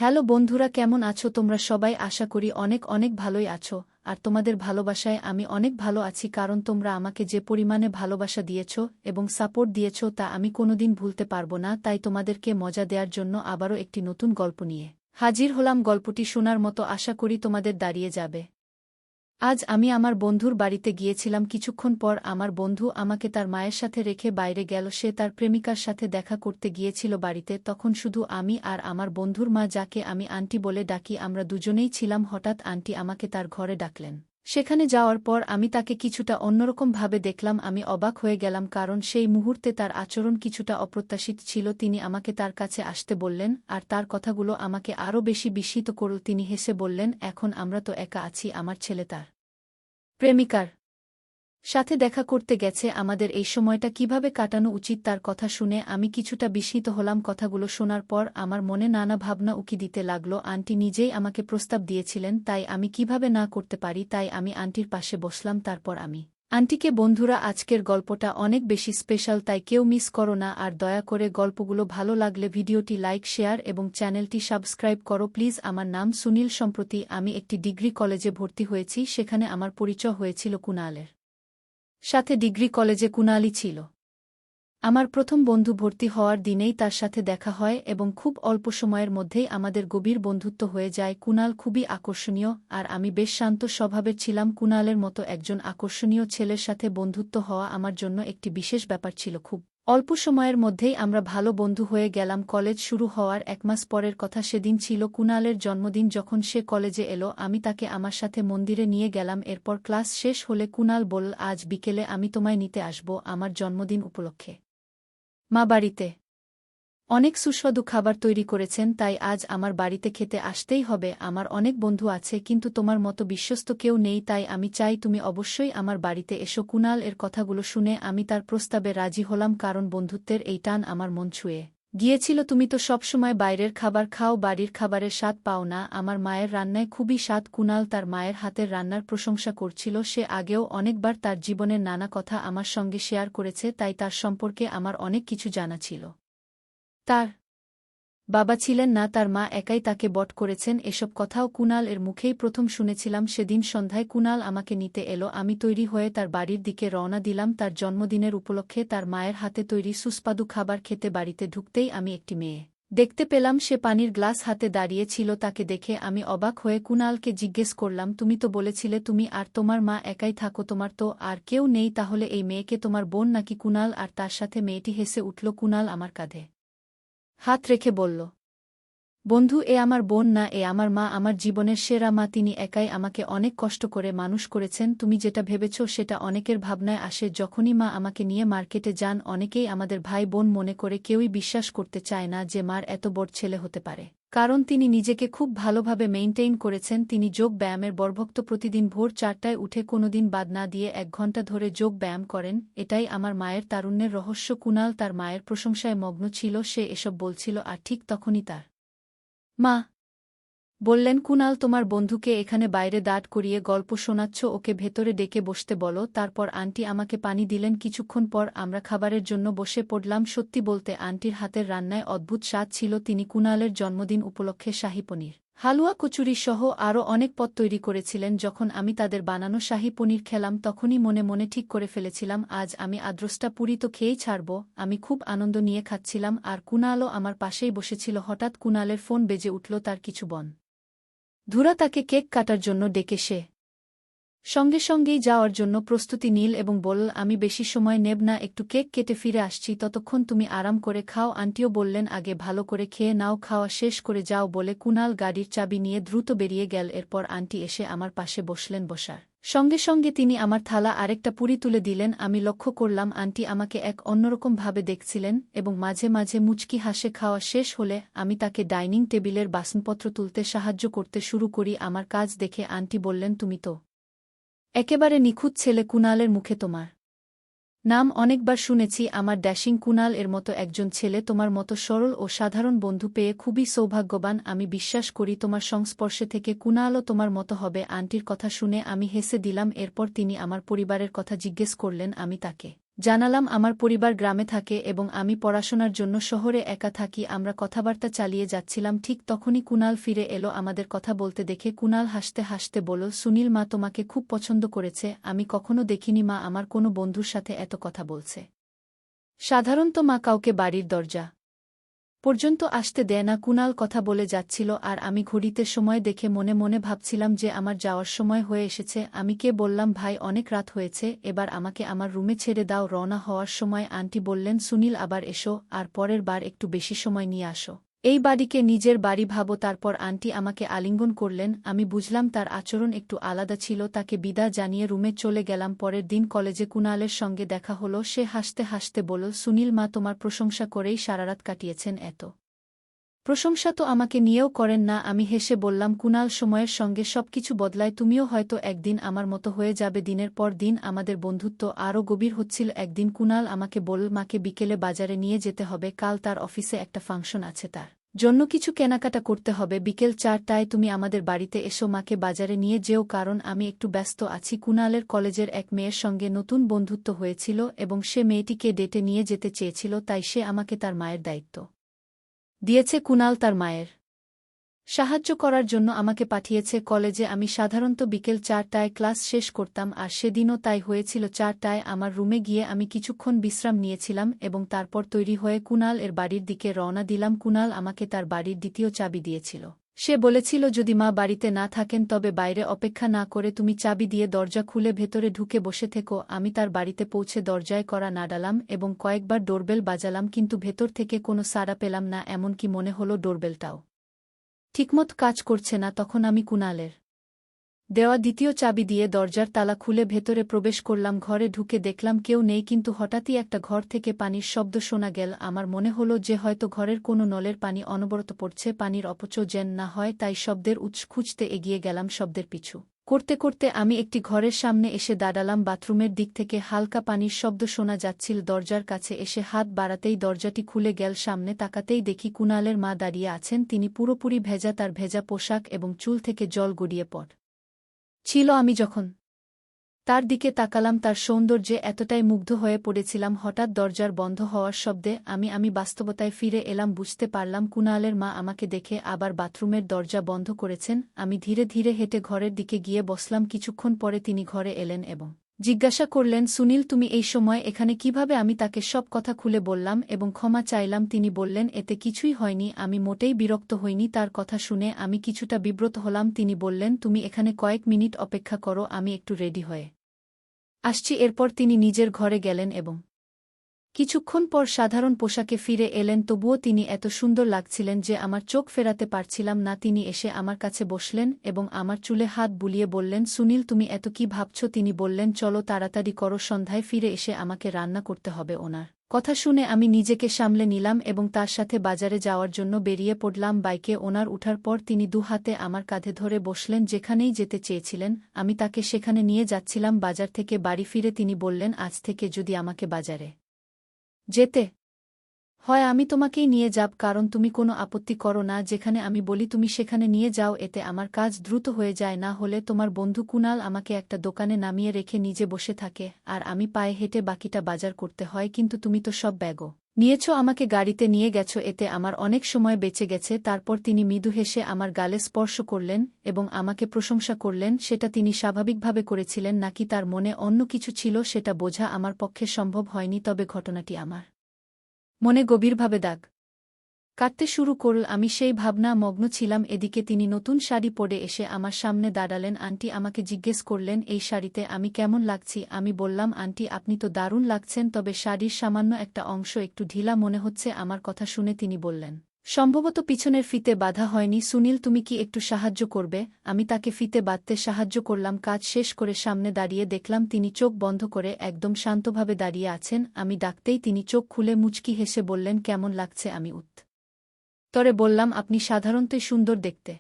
Hello বন্ধুরা, কেমন আছো তোমরা সবাই? আশা করি অনেক অনেক ভালোই আছো। আর তোমাদের ভালোবাসায় আমি অনেক ভালো আছি, কারণ তোমরা আমাকে যে পরিমাণে ভালোবাসা দিয়েছ এবং সাপোর্ট দিয়েছ তা আমি কোনোদিন ভুলতে পারবো না। তাই তোমাদেরকে মজা দেওয়ার জন্য আবারও একটি নতুন গল্প নিয়ে হাজির হলাম। গল্পটি শোনার মতো আশা করি তোমাদের দাঁড়িয়ে যাবে। আজ আমি আমার বন্ধুর বাড়িতে গিয়েছিলাম। কিছুক্ষণ পর আমার বন্ধু আমাকে তার মায়ের সাথে রেখে বাইরে গেল। সে তার প্রেমিকার সাথে দেখা করতে গিয়েছিল বাড়িতে। তখন শুধু আমি আর আমার বন্ধুর মা, যাকে আমি আন্টি বলে ডাকি, আমরা দুজনেই ছিলাম। হঠাৎ আন্টি আমাকে তার ঘরে ডাকলেন। সেখানে যাওয়ার পর আমি তাকে কিছুটা অন্যরকম ভাবে দেখলাম। আমি অবাক হয়ে গেলাম, কারণ সেই মুহূর্তে তার আচরণ কিছুটা অপ্রত্যাশিত ছিল। তিনি আমাকে তার কাছে আসতে বললেন, আর তার কথাগুলো আমাকে আরও বেশি বিস্মিত করল। তিনি হেসে বললেন, এখন আমরা তো একা আছি, আমার ছেলে তার প্রেমিকার সাথে দেখা করতে গেছে। আমাদের এই সময়টা কিভাবে কাটানো উচিত? তার কথা শুনে আমি কিছুটা বিস্মিত হলাম। কথাগুলো শোনার পর আমার মনে নানা ভাবনা উকি দিতে লাগল। আন্টি নিজেই আমাকে প্রস্তাব দিয়েছিলেন, তাই আমি কিভাবে না করতে পারি? তাই আমি আন্টির পাশে বসলাম। তারপর আমি আন্টিকে, বন্ধুরা, আজকের গল্পটা অনেক বেশি স্পেশাল, তাই কেউ মিস করো না। আর দয়া করে গল্পগুলো ভালো লাগলে ভিডিওটি লাইক, শেয়ার এবং চ্যানেলটি সাবস্ক্রাইব করো প্লিজ। আমার নাম সুনীল। সম্প্রতি আমি একটি ডিগ্রি কলেজে ভর্তি হয়েছি। সেখানে আমার পরিচয় হয়েছিল কুণালের সাথে। ডিগ্রি কলেজে কুণালই ছিল আমার প্রথম বন্ধু। ভর্তি হওয়ার দিনেই তার সাথে দেখা হয় এবং খুব অল্প সময়ের মধ্যেই আমাদের গভীর বন্ধুত্ব হয়ে যায়। কুণাল খুবই আকর্ষণীয়, আর আমি বেশ শান্ত স্বভাবের ছিলাম। কুণালের মতো একজন আকর্ষণীয় ছেলের সাথে বন্ধুত্ব হওয়া আমার জন্য একটি বিশেষ ব্যাপার ছিল। খুব অল্প সময়ের মধ্যেই আমরা ভালো বন্ধু হয়ে গেলাম। কলেজ শুরু হওয়ার 1 মাস পরের কথা। সেদিন ছিল কুণালের জন্মদিন। যখন সে কলেজে এলো, আমি তাকে আমার সাথে মন্দিরে নিয়ে গেলাম। এরপর ক্লাস শেষ হলে কুণাল বলল, আজ বিকেলে আমি তোমায় নিতে আসব আমার জন্মদিন উপলক্ষে। মা বাড়িতে অনেক সুস্বাদু খাবার তৈরি করেছেন, তাই আজ আমার বাড়িতে খেতে আসতেই হবে। আমার অনেক বন্ধু আছে, কিন্তু তোমার মতো বিশ্বস্ত কেউ নেই, তাই আমি চাই তুমি অবশ্যই আমার বাড়িতে এসো। কুণাল এর কথাগুলো শুনে আমি তার প্রস্তাবে রাজি হলাম, কারণ বন্ধুত্বের এই টান আমার মন ছুঁয়ে গিয়েছিল। তুমি তো সবসময় বাইরের খাবার খাও, বাড়ির খাবারের স্বাদ পাও না। আমার মায়ের রান্নায় খুবই স্বাদ। কুণাল তার মায়ের হাতের রান্নার প্রশংসা করছিল। সে আগেও অনেকবার তার জীবনের নানা কথা আমার সঙ্গে শেয়ার করেছে, তাই তার সম্পর্কে আমার অনেক কিছু জানা ছিল। তার বাবা ছিলেন না, তার মা একাই তাকে বট করেছেন। এসব কথাও কুণাল এর মুখেই প্রথম শুনেছিলাম। সেদিন সন্ধ্যায় কুণাল আমাকে নিতে এলো। আমি তৈরি হয়ে তার বাড়ির দিকে রওনা দিলাম। তার জন্মদিনের উপলক্ষে তার মায়ের হাতে তৈরি সুস্বাদু খাবার খেতে বাড়িতে ঢুকতেই আমি একটি মেয়ে দেখতে পেলাম। সে পানির গ্লাস হাতে দাঁড়িয়ে ছিল। তাকে দেখে আমি অবাক হয়ে কুণালকে জিজ্ঞেস করলাম, তুমি তো বলেছিলে তুমি আর তোমার মা একাই থাকো, তোমার তো আর কেউ নেই, তাহলে এই মেয়েকে তোমার বোন নাকি? কুণাল আর তার সাথে মেয়েটি হেসে উঠল। কুণাল আমার কাঁধে হাত রেখে বলল, বন্ধু, এ আমার বোন না, এ আমার মা, আমার জীবনের সেরা মা। তিনি একাই আমাকে অনেক কষ্ট করে মানুষ করেছেন। তুমি যেটা ভেবেছ সেটা অনেকের ভাবনায় আসে। যখনই মা আমাকে নিয়ে মার্কেটে যান, অনেকেই আমাদের ভাই বোন মনে করে। কেউই বিশ্বাস করতে চায় না যে মার এত বড় ছেলে হতে পারে, কারণ তিনি নিজেকে খুব ভালোভাবে মেইনটেইন করেছেন। তিনি যোগ ব্যায়ামের বরভক্ত। প্রতিদিন ভোর 4টায় উঠে কোনোদিন বাদ না দিয়ে 1 ঘণ্টা ধরে যোগ ব্যায়াম করেন। এটাই আমার মায়ের তারুণ্যের রহস্য। কুণাল তার মায়ের প্রশংসায় মগ্ন ছিল। সে এসব বলছিল, আর ঠিক তখনই তার মা বললেন, কুণাল, তোমার বন্ধুকে এখানে বাইরে দাঁড় করিয়ে গল্প শোনাচ্ছ, ওকে ভেতরে ডেকে বসতে বলো। তারপর আন্টি আমাকে পানি দিলেন। কিছুক্ষণ পর আমরা খাবারের জন্য বসে পড়লাম। সত্যি বলতে আন্টির হাতের রান্নায় অদ্ভুত স্বাদ ছিল। তিনি কুণালের জন্মদিন উপলক্ষে শাহী পনির, হালুয়া, কচুরি সহ আরও অনেক পদ তৈরি করেছিলেন। যখন আমি তাদের বানানো শাহী পনির খেলাম, তখনই মনে মনে ঠিক করে ফেলেছিলাম, আজ আমি আদ্রষ্টা পুরি তো খেয়েই ছাড়ব। আমি খুব আনন্দ নিয়ে খাচ্ছিলাম, আর কুণালও আমার পাশেই বসেছিল। হঠাৎ কুণালের ফোন বেজে উঠল। তার কিছু ধুরা তাকে কেক কাটার জন্য ডেকে সে সঙ্গে সঙ্গেই যাওয়ার জন্য প্রস্তুতি নিল এবং বলল, আমি বেশি সময় নেব না, একটু কেক কেটে ফিরে আসছি, ততক্ষণ তুমি আরাম করে খাও। আন্টিও বললেন, আগে ভালো করে খেয়ে নাও, খাওয়া শেষ করে যাও। বলে কুণাল গাড়ির চাবি নিয়ে দ্রুত বেরিয়ে গেল। এরপর আন্টি এসে আমার পাশে বসলেন। বসার সঙ্গে সঙ্গে তিনি আমার থালা আরেকটা পুরি তুলে দিলেন। আমি লক্ষ্য করলাম আন্টি আমাকে এক অন্যরকম ভাবে দেখছিলেন এবং মাঝে মাঝে মুচকি হাসে। খাওয়া শেষ হলে আমি তাকে ডাইনিং টেবিলের বাসনপত্র তুলতে সাহায্য করতে শুরু করি। আমার কাজ দেখে আন্টি বললেন, তুমি তো একেবারে নিখুঁত ছেলে। কুণালের মুখে তোমার নাম অনেকবার শুনেছি। আমার ড্যাশিং কুণাল এর মতো একজন ছেলে, তোমার মতো সরল ও সাধারণ বন্ধু পেয়ে খুবই সৌভাগ্যবান। আমি বিশ্বাস করি তোমার সংস্পর্শে থেকে কুণালও তোমার মতো হবে। আন্টির কথা শুনে আমি হেসে দিলাম। এরপর তিনি আমার পরিবারের কথা জিজ্ঞেস করলেন। আমি তাকে জানালাম আমার পরিবার গ্রামে থাকে এবং আমি পড়াশোনার জন্য শহরে একা থাকি। আমরা কথাবার্তা চালিয়ে যাচ্ছিলাম, ঠিক তখনই কুনাল ফিরে এলো। আমাদের কথা বলতে দেখে কুনাল হাসতে হাসতে বলল, সুনীল, মা তোমাকে খুব পছন্দ করেছে। আমি কখনো দেখিনি মা আমার কোনো বন্ধুর সাথে এত কথা বলছে। সাধারণত মা কাউকে বাড়ির দরজা পর্যন্ত আসতে দেয় না। কুনাল কথা বলে যাচ্ছিল আর আমি ঘড়িতে সময় দেখে মনে মনে ভাবছিলাম যে আমার যাওয়ার সময় হয়ে এসেছে। আমি কে বললাম, ভাই অনেক রাত হয়েছে, এবার আমাকে আমার রুমে ছেড়ে দাও। রওনা হওয়ার সময় আন্টি বললেন, সুনীল আবার এসো, আর পরের বার একটু বেশি সময় নিয়ে আসো। এই বাড়িকে নিজের বাড়ি ভাবো। তারপর আন্টি আমাকে আলিঙ্গন করলেন। আমি বুঝলাম তার আচরণ একটু আলাদা ছিল। তাকে বিদায় জানিয়ে রুমে চলে গেলাম। পরের দিন কলেজে কুনালের সঙ্গে দেখা হলো। সে হাসতে হাসতে বলল, সুনীল, মা তোমার প্রশংসা করেই সারারাত কাটিয়েছেন। এত প্রশংসা তো আমাকে নিয়েও করেন না। আমি হেসে বললাম, কুনাল, সময়ের সঙ্গে সবকিছু বদলায়, তুমিও হয়তো একদিন আমার মতো হয়ে যাবে। দিনের পর দিন আমাদের বন্ধুত্ব আরও গভীর হচ্ছিল। একদিন কুনাল আমাকে বলল, মাকে বিকেলে বাজারে নিয়ে যেতে হবে, কাল তার অফিসে একটা ফাংশন আছে, তার জন্য কিছু কেনাকাটা করতে হবে। বিকেল 4টায় তুমি আমাদের বাড়িতে এসো, মাকে বাজারে নিয়ে যেও, কারণ আমি একটু ব্যস্ত আছি। কুনালের কলেজের এক মেয়ের সঙ্গে নতুন বন্ধুত্ব হয়েছিল এবং সে মেয়েটিকে ডেটে নিয়ে যেতে চেয়েছিল, তাই সে আমাকে তার মায়ের দায়িত্ব দিয়েছে। কুনাল তার মায়ের সাহায্য করার জন্য আমাকে পাঠিয়েছে কলেজে। আমি সাধারণত বিকেল 4টায় ক্লাস শেষ করতাম, আর সেদিনও তাই হয়েছিল। 4টায় আমার রুমে গিয়ে আমি কিছুক্ষণ বিশ্রাম নিয়েছিলাম এবং তারপর তৈরি হয়ে কুনাল এর বাড়ির দিকে রওনা দিলাম। কুনাল আমাকে তার বাড়ির দ্বিতীয় চাবি দিয়েছিল। সে বলেছিল, যদি মা বাড়িতে না থাকেন তবে বাইরে অপেক্ষা না করে তুমি চাবি দিয়ে দরজা খুলে ভেতরে ঢুকে বসে থেকো। আমি তার বাড়িতে পৌঁছে দরজায় কড়া নাড়ালাম এবং কয়েকবার ডোরবেল বাজালাম, কিন্তু ভেতর থেকে কোনো সাড়া পেলাম না। এমনকি মনে হলো ডোরবেলটাও ঠিকমত কাজ করছে না। তখন আমি কুনালের দেওয়া দ্বিতীয় চাবি দিয়ে দরজার তালা খুলে ভেতরে প্রবেশ করলাম। ঘরে ঢুকে দেখলাম কেউ নেই, কিন্তু হঠাৎই একটা ঘর থেকে পানির শব্দ শোনা গেল। আমার মনে হলো যে হয়তো ঘরের কোনো নলের পানি অনবরত পড়ছে, পানির অপচয় যেন না হয়, তাই শব্দের উৎস খুঁজতে এগিয়ে গেলাম। শব্দের পিছু করতে করতে আমি একটি ঘরের সামনে এসে দাঁড়ালাম। বাথরুমের দিক থেকে হালকা পানির শব্দ শোনা যাচ্ছিল। দরজার কাছে এসে হাত বাড়াতেই দরজাটি খুলে গেল। সামনে তাকাতেই দেখি কুনালের মা দাঁড়িয়ে আছেন। তিনি পুরোপুরি ভেজা, তার ভেজা পোশাক এবং চুল থেকে জল গড়িয়ে ছিল। আমি যখন তার দিকে তাকালাম, তার সৌন্দর্যে এতটাই মুগ্ধ হয়ে পড়েছিলাম। হঠাৎ দরজার বন্ধ হওয়ার শব্দে আমি বাস্তবতায় ফিরে এলাম। বুঝতে পারলাম কুনালের মা আমাকে দেখে আবার বাথরুমের দরজা বন্ধ করেছেন। আমি ধীরে ধীরে হেঁটে ঘরের দিকে গিয়ে বসলাম। কিছুক্ষণ পরে তিনি ঘরে এলেন এবং জিজ্ঞাসা করলেন, সুনীল, তুমি এই সময় এখানে কিভাবে? আমি তাকে সব কথা খুলে বললাম এবং ক্ষমা চাইলাম। তিনি বললেন, এতে কিছুই হয়নি। আমি মোটেই বিরক্ত হইনি। তার কথা শুনে আমি কিছুটা বিব্রত হলাম। তিনি বললেন, তুমি এখানে কয়েক মিনিট অপেক্ষা করো, আমি একটু রেডি হয়ে আসছি। এরপর তিনি নিজের ঘরে গেলেন এবং কিছুক্ষণ পর সাধারণ পোশাকে ফিরে এলেন। তবুও তিনি এত সুন্দর লাগছিলেন যে আমার চোখ ফেরাতে পারছিলাম না। তিনি এসে আমার কাছে বসলেন এবং আমার চুলে হাত বুলিয়ে বললেন, সুনীল, তুমি এত কি ভাবছ? তিনি বললেন, চলো তাড়াতাড়ি করো, সন্ধ্যায় ফিরে এসে আমাকে রান্না করতে হবে। ওনার কথা শুনে আমি নিজেকে সামলে নিলাম এবং তার সাথে বাজারে যাওয়ার জন্য বেরিয়ে পড়লাম। বাইকে ওনার উঠার পর তিনি দু হাতে আমার কাঁধে ধরে বসলেন। যেখানেই যেতে চেয়েছিলেন আমি তাকে সেখানে নিয়ে যাচ্ছিলাম। বাজার থেকে বাড়ি ফিরে তিনি বললেন, আজ থেকে যদি আমাকে বাজারে যেতে হয় আমি তোমাকেই নিয়ে যাব, কারণ তুমি কোনো আপত্তি করো না। যেখানে আমি বলি তুমি সেখানে নিয়ে যাও, এতে আমার কাজ দ্রুত হয়ে যায়। না হলে তোমার বন্ধু কুনাল আমাকে একটা দোকানে নামিয়ে রেখে নিজে বসে থাকে আর আমি পায়ে হেঁটে বাকিটা বাজার করতে হয়। কিন্তু তুমি তো সব ব্যাগও নিয়েছ, আমাকে গাড়িতে নিয়ে গেছ, এতে আমার অনেক সময় বেঁচে গেছে। তারপর তিনি মৃদু হেসে আমার গালে স্পর্শ করলেন এবং আমাকে প্রশংসা করলেন। সেটা তিনি স্বাভাবিকভাবে করেছিলেন নাকি তার মনে অন্য কিছু ছিল সেটা বোঝা আমার পক্ষে সম্ভব হয়নি, তবে ঘটনাটি আমার মনে গভীরভাবে দাগ কাটতে শুরু করল। আমি সেই ভাবনা মগ্ন ছিলাম। এদিকে তিনি নতুন শাড়ি পরে এসে আমার সামনে দাঁড়ালেন। আন্টি আমাকে জিজ্ঞেস করলেন, এই শাড়িতে আমি কেমন লাগছি? আমি বললাম, আন্টি আপনি তো দারুণ লাগছেন, তবে শাড়ির সামান্য একটা অংশ একটু ঢিলা মনে হচ্ছে। আমার কথা শুনে তিনি বললেন, সম্ভবত পিছনের ফিতে বাঁধা হয়নি। সুনীল, তুমি কি একটু সাহায্য করবে? আমি তাকে ফিতে বাঁধতে সাহায্য করলাম। কাজ শেষ করে সামনে দাঁড়িয়ে দেখলাম তিনি চোখ বন্ধ করে একদম শান্তভাবে দাঁড়িয়ে আছেন। আমি ডাকতেই তিনি চোখ খুলে মুচকি হেসে বললেন, কেমন লাগছে? আমি উত্তরে বললাম, আপনি সাধারণতই সুন্দর দেখতে।